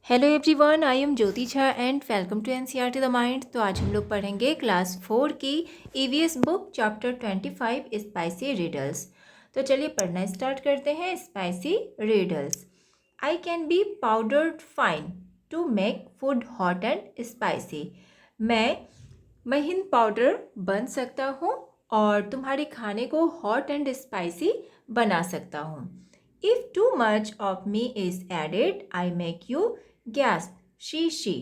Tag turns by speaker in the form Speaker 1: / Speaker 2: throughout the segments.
Speaker 1: Hello everyone, I am Jyoti Jha and welcome to NCERT the mind. तो आज हम लोग पढ़ेंगे क्लास 4 की EVS book chapter 25 spicy riddles. तो चलिए पढ़ना स्टार्ट करते हैं। Spicy riddles. I can be powdered fine to make food hot and spicy. मैं महीन पाउडर बन सकता हूँ और तुम्हारे खाने को हॉट एंड स्पाइसी बना सकता हूँ। If too much of me is added, I make you gasp, she.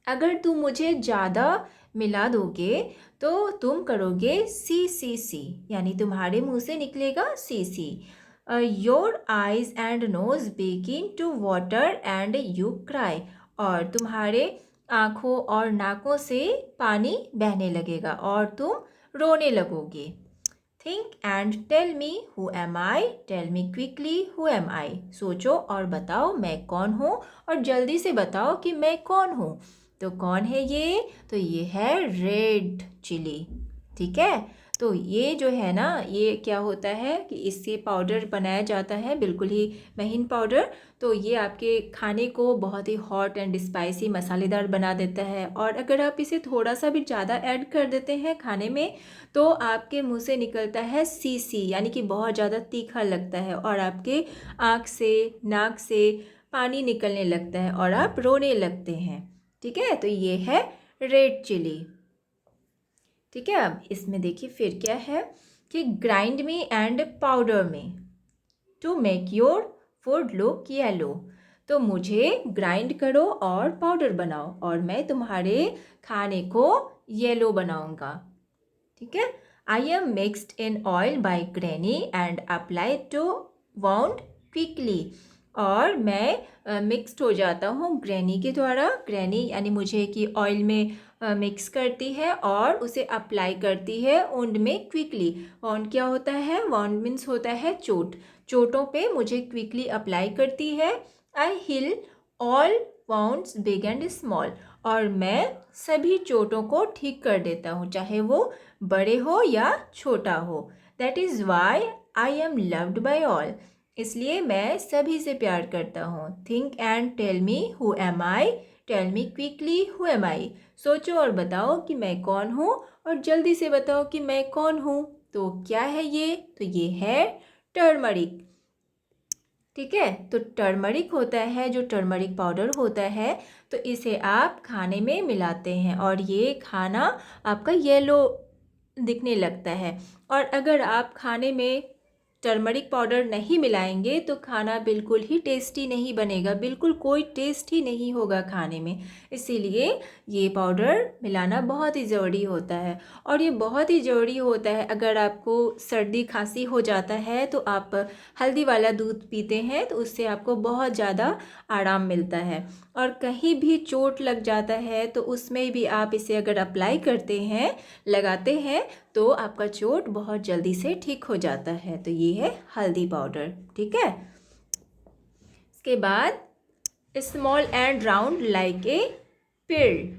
Speaker 1: अगर तुम मुझे ज़्यादा मिला दोगे तो तुम करोगे सी, यानी तुम्हारे मुंह से निकलेगा सी। Your eyes and nose begin to water and you cry. और तुम्हारे आँखों और नाकों से पानी बहने लगेगा और तुम रोने लगोगे। Think and tell me who am I? Tell me quickly who am I? सोचो और बताओ मैं कौन हूँ और जल्दी से बताओ कि मैं कौन हूँ। तो कौन है ये? तो ये है रेड चिली। ठीक है। तो ये जो है ना, ये क्या होता है कि इससे पाउडर बनाया जाता है, बिल्कुल ही महीन पाउडर। तो ये आपके खाने को बहुत ही हॉट एंड स्पाइसी मसालेदार बना देता है। और अगर आप इसे थोड़ा सा भी ज़्यादा ऐड कर देते हैं खाने में तो आपके मुंह से निकलता है सी, यानी कि बहुत ज़्यादा तीखा लगता है और आपके आँख से नाक से पानी निकलने लगता है और आप रोने लगते हैं। ठीक है। तो ये है रेड चिली। ठीक है। अब इसमें देखिए फिर क्या है कि grind me and powder me to make your food look yellow. तो मुझे ग्राइंड करो और पाउडर बनाओ और मैं तुम्हारे खाने को येलो बनाऊंगा। ठीक है। I am mixed in oil by granny and apply to wound quickly. और मैं मिक्सड हो जाता हूँ ग्रैनी के द्वारा। ग्रैनी यानी मुझे कि ऑयल में मिक्स करती है और उसे अप्लाई करती है ऊंड में क्विकली। वाउंड क्या होता है? वाउंड मीन्स होता है चोट। चोटों पे मुझे क्विकली अप्लाई करती है। I heal all wounds big and small. और मैं सभी चोटों को ठीक कर देता हूँ, चाहे वो बड़े हो या छोटा हो। That is why I am loved by all. इसलिए मैं सभी से प्यार करता हूँ। Think and tell me who am I. Tell me quickly who am I. सोचो और बताओ कि मैं कौन हूँ और जल्दी से बताओ कि मैं कौन हूँ। तो क्या है ये? तो ये है टर्मरिक। ठीक है। तो टर्मरिक होता है, जो टर्मरिक पाउडर होता है, तो इसे आप खाने में मिलाते हैं और ये खाना आपका येलो दिखने लगता है। और अगर आप खाने में टर्मरिक पाउडर नहीं मिलाएंगे तो खाना बिल्कुल ही टेस्टी नहीं बनेगा, बिल्कुल कोई टेस्ट ही नहीं होगा खाने में। इसीलिए ये पाउडर मिलाना बहुत ही ज़रूरी होता है। और ये बहुत ही ज़रूरी होता है अगर आपको सर्दी खांसी हो जाता है तो आप हल्दी वाला दूध पीते हैं तो उससे आपको बहुत ज़्यादा आराम मिलता है। और कहीं भी चोट लग जाता है तो उसमें भी आप इसे अगर अप्लाई करते हैं, लगाते हैं, तो आपका चोट बहुत जल्दी से ठीक हो जाता है। तो ये है हल्दी पाउडर। ठीक है। इसके बाद small and round like a pill.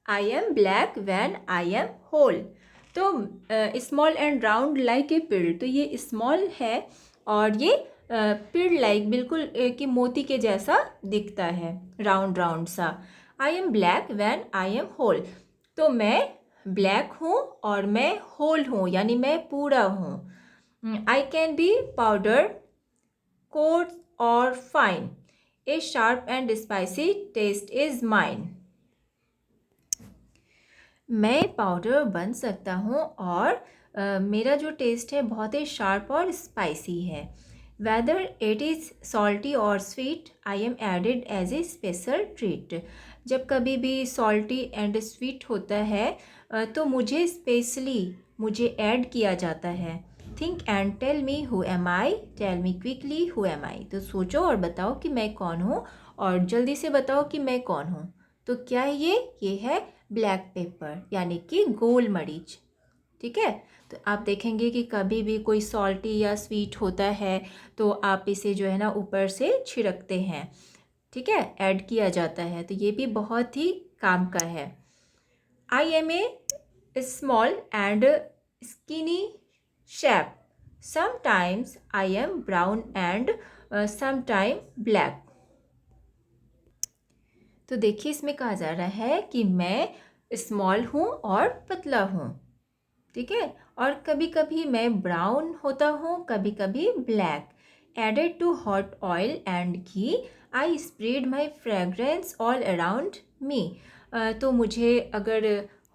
Speaker 1: I am black when I am whole. तो small and round like a pill, तो ये स्मॉल है और ये पिल लाइक बिल्कुल कि मोती के जैसा दिखता है, राउंड राउंड सा। I am black when I am whole. तो मैं ब्लैक हूँ और मैं होल हूँ, यानी मैं पूरा हूँ। आई can B powder coarse or fine. A sharp and spicy taste is mine. मैं पाउडर बन सकता हूँ और मेरा जो टेस्ट है बहुत ही शार्प और स्पाइसी है। वेदर इट इज़ सॉल्टी और sweet, I am added as a special treat. जब कभी भी सॉल्टी एंड स्वीट होता है तो मुझे ऐड किया जाता है। Think and tell me who am I. Tell me quickly who am I. तो सोचो और बताओ कि मैं कौन हूँ और जल्दी से बताओ कि मैं कौन हूँ। तो क्या है ये है ब्लैक पेपर, यानी कि गोल मरीच। ठीक है। तो आप देखेंगे कि कभी भी कोई सॉल्टी या स्वीट होता है तो आप इसे जो है ना ऊपर से छिड़कते हैं। ठीक है, ऐड किया जाता है। तो ये भी बहुत ही काम का है। I am a small and skinny shape. Sometimes I am brown and sometime black. तो देखिए इसमें कहा जा रहा है कि मैं स्मॉल हूँ और पतला हूँ, ठीक है। और कभी कभी मैं ब्राउन होता हूँ, कभी कभी black. Added to hot oil and ghee I spread my fragrance all around me. तो मुझे अगर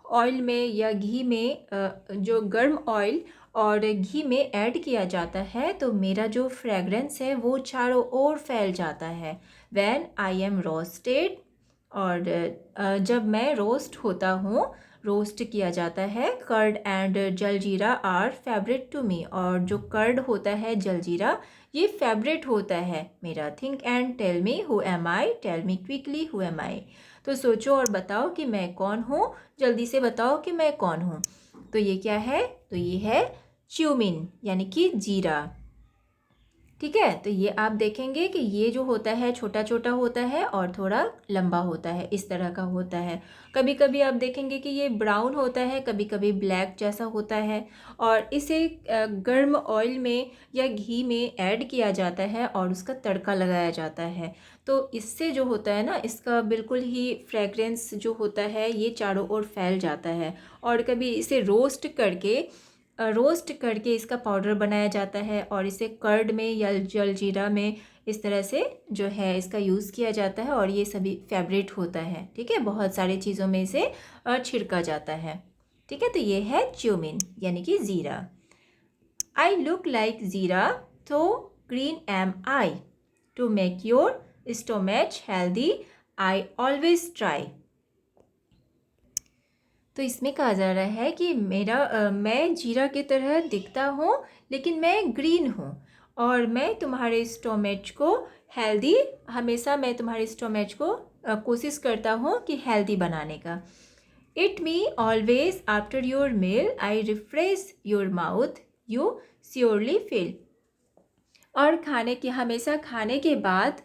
Speaker 1: ऑयल में या घी में जो गर्म ऑयल और घी में ऐड किया जाता है तो मेरा जो फ्रेगरेंस है वो चारों ओर फैल जाता है। व्हेन आई एम रोस्टेड, और जब मैं रोस्ट होता हूँ, रोस्ट किया जाता है। Curd and jaljeera are favourite to me, और जो कर्ड होता है, जलजीरा, ये फेवरेट होता है मेरा। Think and tell me who am I, tell me quickly who am I. तो सोचो और बताओ कि मैं कौन हूँ, जल्दी से बताओ कि मैं कौन हूँ। तो ये क्या है, तो ये है च्यूमिन यानी कि जीरा, ठीक है। तो ये आप देखेंगे कि ये जो होता है छोटा छोटा होता है और थोड़ा लंबा होता है, इस तरह का होता है। कभी कभी आप देखेंगे कि ये ब्राउन होता है, कभी कभी ब्लैक जैसा होता है, और इसे गर्म ऑयल में या घी में ऐड किया जाता है और उसका तड़का लगाया जाता है। तो इससे जो होता है ना, इसका बिल्कुल ही फ्रेगरेंस जो होता है ये चारों ओर फैल जाता है। और कभी इसे रोस्ट करके इसका पाउडर बनाया जाता है और इसे कर्ड में या जलजीरा में इस तरह से जो है इसका यूज़ किया जाता है, और ये सभी फेवरेट होता है, ठीक है। बहुत सारी चीज़ों में इसे छिड़का जाता है, ठीक है। तो ये है च्यूमिन यानी कि ज़ीरा। आई लुक लाइक ज़ीरा तो green am I, to make your stomach healthy I always try. तो इसमें कहा जा रहा है कि मैं जीरा की तरह दिखता हूँ लेकिन मैं ग्रीन हूँ, और मैं तुम्हारे स्टोमच को हेल्दी, हमेशा मैं तुम्हारे स्टोमच को कोशिश करता हूँ कि हेल्दी बनाने का। It me always after your meal I refresh your mouth you surely feel. और हमेशा खाने के बाद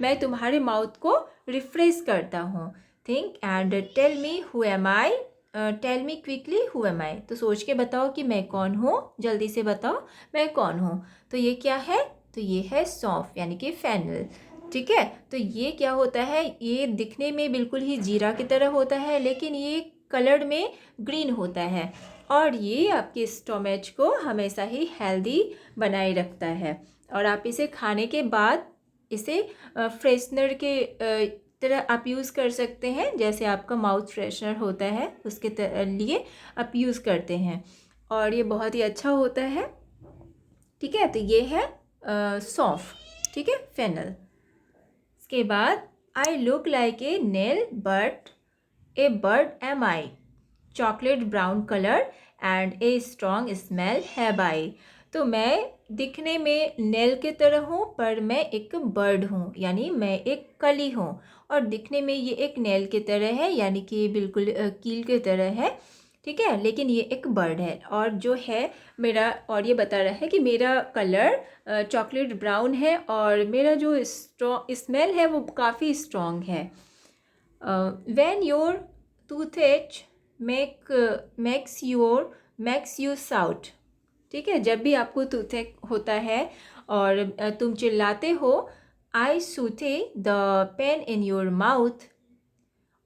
Speaker 1: मैं तुम्हारे माउथ को रिफ्रेश करता हूँ। Think and tell me who am I, tell me quickly who am I. तो सोच के बताओ कि मैं कौन हूँ, जल्दी से बताओ मैं कौन हूँ। तो ये क्या है, तो ये है सौंफ यानी कि फेनल, ठीक है। तो ये क्या होता है, ये दिखने में बिल्कुल ही जीरा की तरह होता है लेकिन ये कलर में ग्रीन होता है, और ये आपके स्टोमच को हमेशा ही हेल्दी बनाए रखता है। और आप इसे खाने के बाद इसे फ्रेशनर के तरह आप यूज़ कर सकते हैं, जैसे आपका माउथ फ्रेशनर होता है उसके लिए आप यूज़ करते हैं, और ये बहुत ही अच्छा होता है, ठीक है। तो ये है सौंफ, ठीक है, फेनल। इसके बाद I look like a nail but a bird am I, chocolate brown colour and a strong smell have I. तो मैं दिखने में नेल की तरह हूँ पर मैं एक बर्ड हूँ, यानी मैं एक कली हूँ, और दिखने में ये एक नेल की तरह है यानी कि बिल्कुल कील की तरह है, ठीक है। लेकिन ये एक बर्ड है, और जो है मेरा, और ये बता रहा है कि मेरा कलर चॉकलेट ब्राउन है और मेरा जो स्मेल है वो काफ़ी स्ट्रॉन्ग है। When your toothache makes you shout, ठीक है। जब भी आपको टूथएक होता है और तुम चिल्लाते हो, I soothe the pain in your mouth,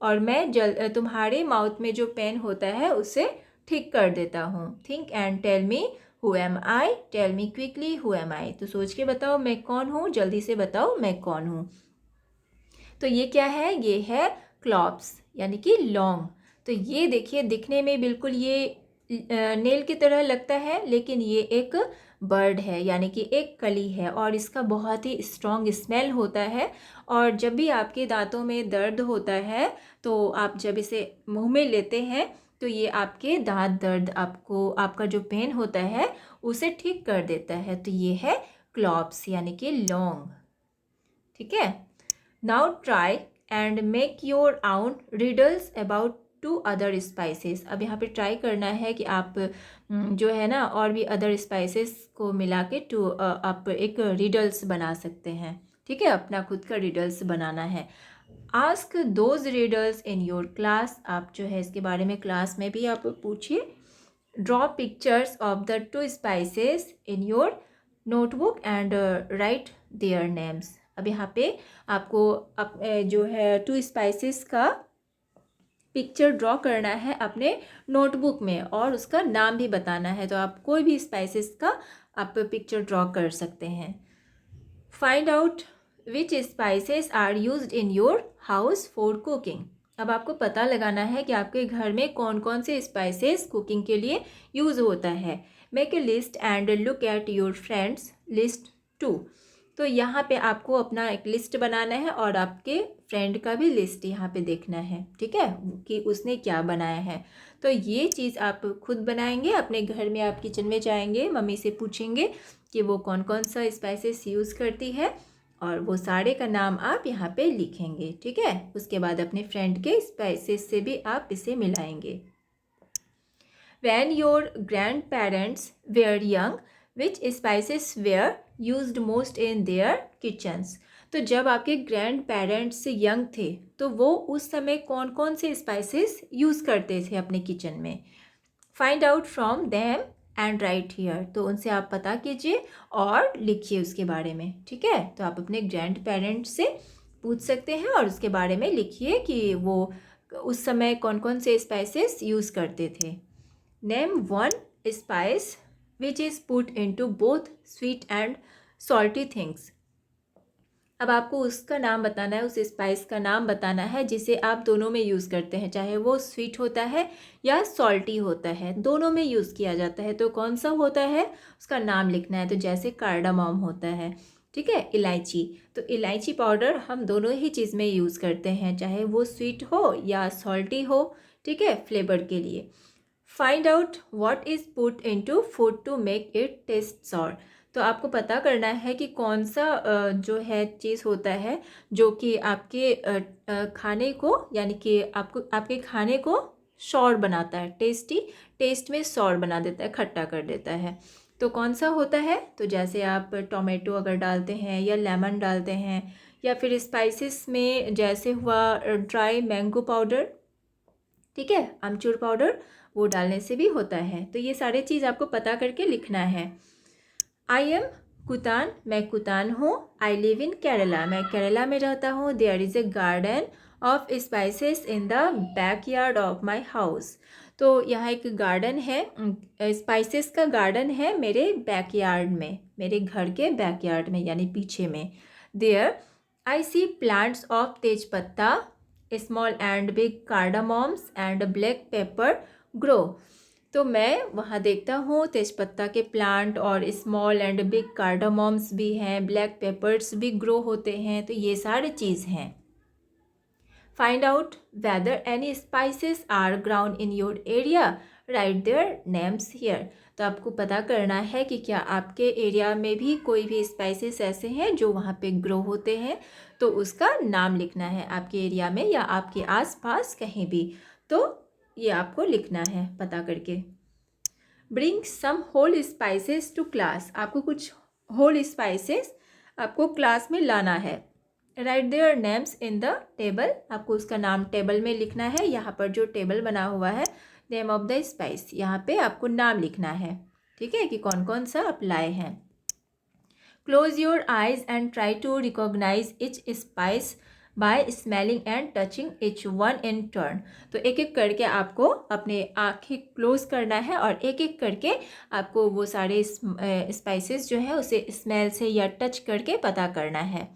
Speaker 1: और मैं तुम्हारे माउथ में जो पेन होता है उसे ठीक कर देता हूँ। Think and tell me who am I, tell me quickly who am I. तो सोच के बताओ मैं कौन हूँ, जल्दी से बताओ मैं कौन हूँ। तो ये क्या है, ये है क्लॉप्स यानी कि लौंग। तो ये देखिए दिखने में बिल्कुल ये नेल की तरह लगता है लेकिन ये एक बर्ड है यानी कि एक कली है, और इसका बहुत ही स्ट्रॉन्ग स्मेल होता है। और जब भी आपके दांतों में दर्द होता है तो आप जब इसे मुंह में लेते हैं तो ये आपके दांत दर्द, आपका जो पेन होता है उसे ठीक कर देता है। तो ये है क्लॉप्स यानी कि लौंग, ठीक है। Now try and make your own riddles about two other spices. अब यहाँ पे ट्राई करना है कि आप जो है ना और भी अदर स्पाइसेस को मिला के आप एक रिडल्स बना सकते हैं, ठीक है। अपना खुद का रिडल्स बनाना है। Ask those riddles in your class, आप जो है इसके बारे में क्लास में भी आप पूछिए। Draw pictures of the two spices in your notebook and right their names. अब यहाँ पे आपको जो है 2 स्पाइसेस का पिक्चर ड्रॉ करना है अपने नोटबुक में और उसका नाम भी बताना है। तो आप कोई भी स्पाइसेस का आप पिक्चर ड्रॉ कर सकते हैं। Find out which spices are used in your house for cooking. अब आपको पता लगाना है कि आपके घर में कौन कौन से स्पाइसेस कुकिंग के लिए यूज़ होता है। Make a list and look at your friends list too. तो यहाँ पे आपको अपना एक लिस्ट बनाना है और आपके फ्रेंड का भी लिस्ट यहाँ पे देखना है, ठीक है, कि उसने क्या बनाया है। तो ये चीज़ आप खुद बनाएंगे अपने घर में। आप किचन में जाएंगे, मम्मी से पूछेंगे कि वो कौन कौन सा स्पाइसेस यूज़ करती है और वो सारे का नाम आप यहाँ पे लिखेंगे, ठीक है। उसके बाद अपने फ्रेंड के स्पाइसेस से भी आप इसे मिलाएंगे। When your grandparents were young, which spices were used most in their kitchens? तो जब आपके ग्रैंड पेरेंट्स यंग थे तो वो उस समय कौन कौन से स्पाइसेस यूज़ करते थे अपने किचन में। Find out from them and right here. तो उनसे आप पता कीजिए और लिखिए उसके बारे में, ठीक है। तो आप अपने ग्रैंड पेरेंट्स से पूछ सकते हैं और उसके बारे में लिखिए कि वो उस समय कौन कौन से स्पाइसेस यूज़ करते थे। Name one spice which is put into both sweet and salty things. अब आपको उसका नाम बताना है, उस स्पाइस का नाम बताना है जिसे आप दोनों में यूज़ करते हैं, चाहे वो स्वीट होता है या सॉल्टी होता है, दोनों में यूज़ किया जाता है। तो कौन सा होता है उसका नाम लिखना है। तो जैसे कार्डामम होता है, ठीक है, इलायची। तो इलायची पाउडर हम दोनों ही चीज़ में यूज़ करते हैं, चाहे वो स्वीट हो या सॉल्टी हो, ठीक है, फ्लेवर के लिए। Find out what is put into food to make it taste sour. तो आपको पता करना है कि कौन सा जो है चीज़ होता है जो कि आपके खाने को, यानी कि आपके खाने को सॉर बनाता है, टेस्ट में सॉर बना देता है, खट्टा कर देता है। तो कौन सा होता है। तो जैसे आप टोमेटो अगर डालते हैं या लेमन डालते हैं या फिर स्पाइसेस में जैसे हुआ ड्राई मैंगो पाउडर, ठीक है, आमचूर पाउडर, वो डालने से भी होता है। तो ये सारे चीज़ आपको पता करके लिखना है। आई एम कुतान, मैं कुतान हूँ। आई लिव इन केरला, मैं केरला में रहता हूँ। There is a garden of spices in the backyard of my house. तो यहाँ एक गार्डन है, स्पाइसेस का गार्डन है मेरे बैकयार्ड में, मेरे घर के बैकयार्ड में यानी पीछे में। There I see plants of tejpatta, small and big cardamoms and black pepper grow. तो मैं वहाँ देखता हूँ तेज़पत्ता के प्लांट और स्मॉल एंड बिग कार्डामम्स भी हैं, ब्लैक पेपर्स भी ग्रो होते हैं। तो ये सारी चीज़ हैं। Find out whether any spices are ground in your area, write their names here. तो आपको पता करना है कि क्या आपके एरिया में भी कोई भी स्पाइसेस ऐसे हैं जो वहाँ पे ग्रो होते हैं, तो उसका नाम लिखना है आपके एरिया में या आपके आसपास कहीं भी। तो ये आपको लिखना है पता करके। Bring some whole spices to class, आपको कुछ होल स्पाइसेस आपको क्लास में लाना है। Write their names in the table, आपको उसका नाम टेबल में लिखना है। यहाँ पर जो टेबल बना हुआ है नेम ऑफ द स्पाइस, यहाँ पे आपको नाम लिखना है, ठीक है, कि कौन कौन सा आप लाए हैं। Close your eyes and try to recognise each spice by smelling and touching each one in turn. तो एक एक करके आपको अपने आँखें क्लोज करना है और एक एक करके आपको वो सारे स्पाइसेस जो है उसे स्मेल से या टच करके पता करना है।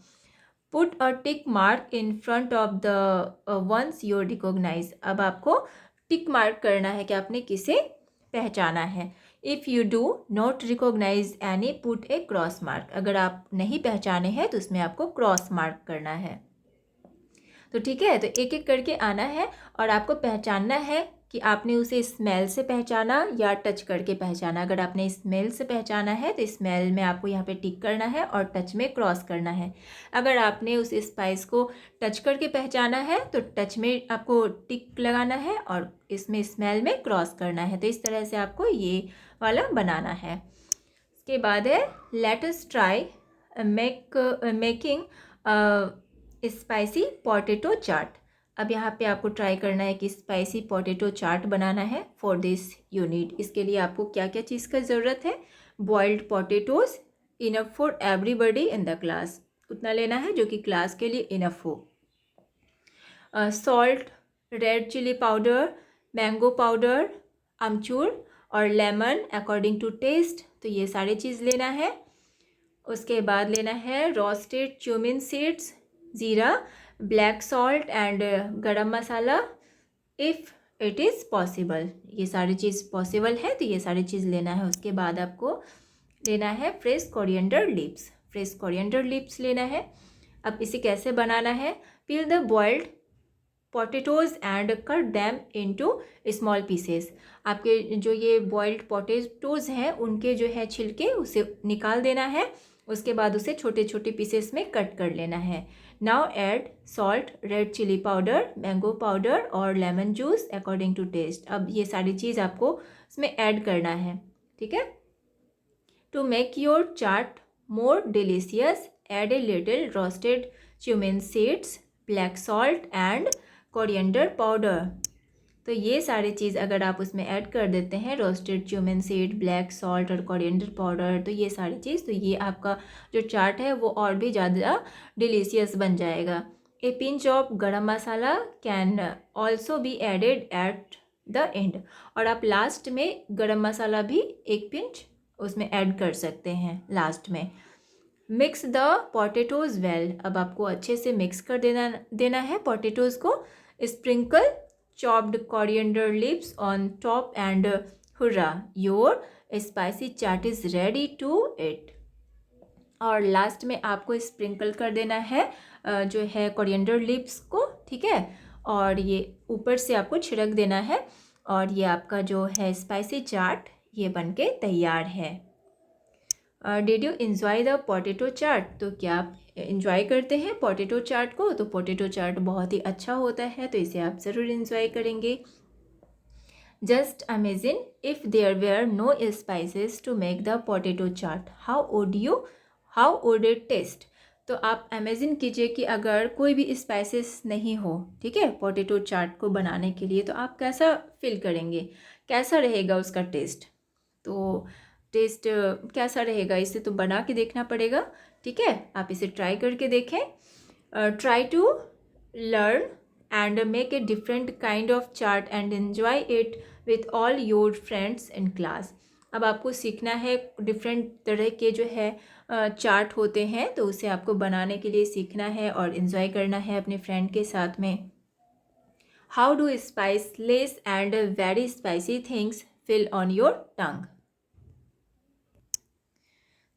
Speaker 1: Put a tick mark in front of the ones you recognise. अब आपको टिक मार्क करना है कि आपने किसे पहचाना है। If you do not recognise any, put a cross mark. अगर आप नहीं पहचाने हैं तो उसमें आपको क्रॉस मार्क करना है। तो ठीक है, तो एक एक करके आना है और आपको पहचानना है कि आपने उसे स्मेल से पहचाना या टच करके पहचाना। अगर आपने स्मेल से पहचाना है तो स्मेल में आपको यहाँ पे टिक करना है और टच में क्रॉस करना है। अगर आपने उस स्पाइस को टच करके पहचाना है तो टच में आपको टिक लगाना है और इसमें स्मेल में क्रॉस करना है। तो इस तरह से आपको ये वाला बनाना है। इसके बाद है let us try making spicy potato chaat. अब यहाँ पे आपको ट्राई करना है कि स्पाइसी पोटैटो चाट बनाना है। फॉर दिस यू नीड, इसके लिए आपको क्या क्या चीज़ का ज़रूरत है। Boiled potatoes enough for everybody in the class, उतना लेना है जो कि क्लास के लिए इनफ हो। Salt, red chilli powder, mango powder, अमचूर और लेमन अकॉर्डिंग टू टेस्ट, तो ये सारी चीज़ लेना है। उसके बाद लेना है रोस्टेड क्यूमिन सीड्स, ज़ीरा, ब्लैक सॉल्ट एंड गरम मसाला इफ़ इट इज़ पॉसिबल। ये सारी चीज़ पॉसिबल है तो ये सारी चीज़ लेना है। उसके बाद आपको लेना है fresh coriander leaves, fresh coriander leaves लेना है। अब इसे कैसे बनाना है, पील the boiled potatoes and cut them into small pieces. आपके जो ये बॉइल्ड पोटैटोज़ हैं उनके जो है छिलके उसे निकाल देना है। उसके बाद उसे छोटे छोटे पीसेस में कट कर लेना है। Now add salt, red chilli powder, mango powder और lemon juice according to taste. अब ये सारी चीज़ आपको उसमें ऐड करना है, ठीक है। To make your chaat more delicious add a little roasted cumin seeds, black salt and coriander powder. तो ये सारी चीज़ अगर आप उसमें ऐड कर देते हैं, roasted cumin seed, black salt और कोरिएंडर पाउडर, तो ये सारी चीज़, तो ये आपका जो चाट है वो और भी ज़्यादा डिलीशियस बन जाएगा। ए pinch of garam masala can also be added at the end, और आप लास्ट में गरम मसाला भी एक पिंच उसमें ऐड कर सकते हैं लास्ट में। मिक्स द पोटैटोज़ वेल, अब आपको अच्छे से मिक्स कर देना है पोटैटोज़ को। Sprinkle chopped coriander leaves on top and hurrah, your spicy chaat is ready to eat. और लास्ट में आपको स्प्रिंकल कर देना है जो है कोरिएंडर लीव्स को, ठीक है, और ये ऊपर से आपको छिड़क देना है और ये आपका जो है स्पाइसी चाट ये बनके तैयार है। Did you enjoy the potato chaat, तो क्या आप इन्जॉय करते हैं पोटैटो चाट को? तो पोटैटो चाट बहुत ही अच्छा होता है तो इसे आप ज़रूर इन्जॉय करेंगे। Just amazing if there were no spices to make the potato chaat, how would it taste. तो आप अमेजिन कीजिए कि अगर कोई भी स्पाइसेस नहीं हो, ठीक है, पोटैटो चाट को बनाने के लिए, तो आप कैसा फील करेंगे, कैसा रहेगा उसका टेस्ट। तो टेस्ट कैसा रहेगा इसे तो बना के देखना पड़ेगा, ठीक है। आप इसे ट्राई करके देखें। Try to learn and make a different kind of chaat and enjoy it with all your friends in class. अब आपको सीखना है डिफरेंट तरह के जो है चाट होते हैं, तो उसे आपको बनाने के लिए सीखना है और इन्जॉय करना है अपने फ्रेंड के साथ में। How do spiceless and very spicy things feel on your tongue.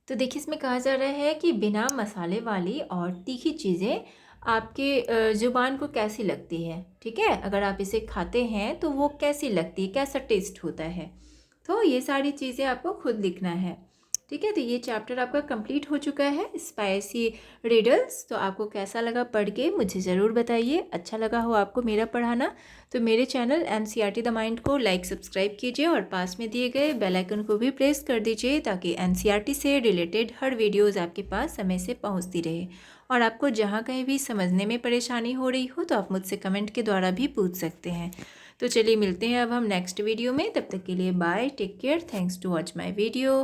Speaker 1: तो देखिए इसमें कहा जा रहा है कि बिना मसाले वाली और तीखी चीज़ें आपके ज़ुबान को कैसी लगती है, ठीक है, अगर आप इसे खाते हैं तो वो कैसी लगती है, कैसा टेस्ट होता है। तो ये सारी चीज़ें आपको खुद लिखना है, ठीक है। तो ये चैप्टर आपका कंप्लीट हो चुका है, स्पाइसी रिडल्स। तो आपको कैसा लगा पढ़ के मुझे ज़रूर बताइए। अच्छा लगा हो आपको मेरा पढ़ाना तो मेरे चैनल NCERT द माइंड को लाइक सब्सक्राइब कीजिए और पास में दिए गए बेल आइकन को भी प्रेस कर दीजिए ताकि NCERT से रिलेटेड हर वीडियोज़ आपके पास समय से पहुँचती रहे। और आपको जहाँ कहीं भी समझने में परेशानी हो रही हो तो आप मुझसे कमेंट के द्वारा भी पूछ सकते हैं। तो चलिए मिलते हैं अब हम नेक्स्ट वीडियो में, तब तक के लिए bye, take care, thanks to watch my video.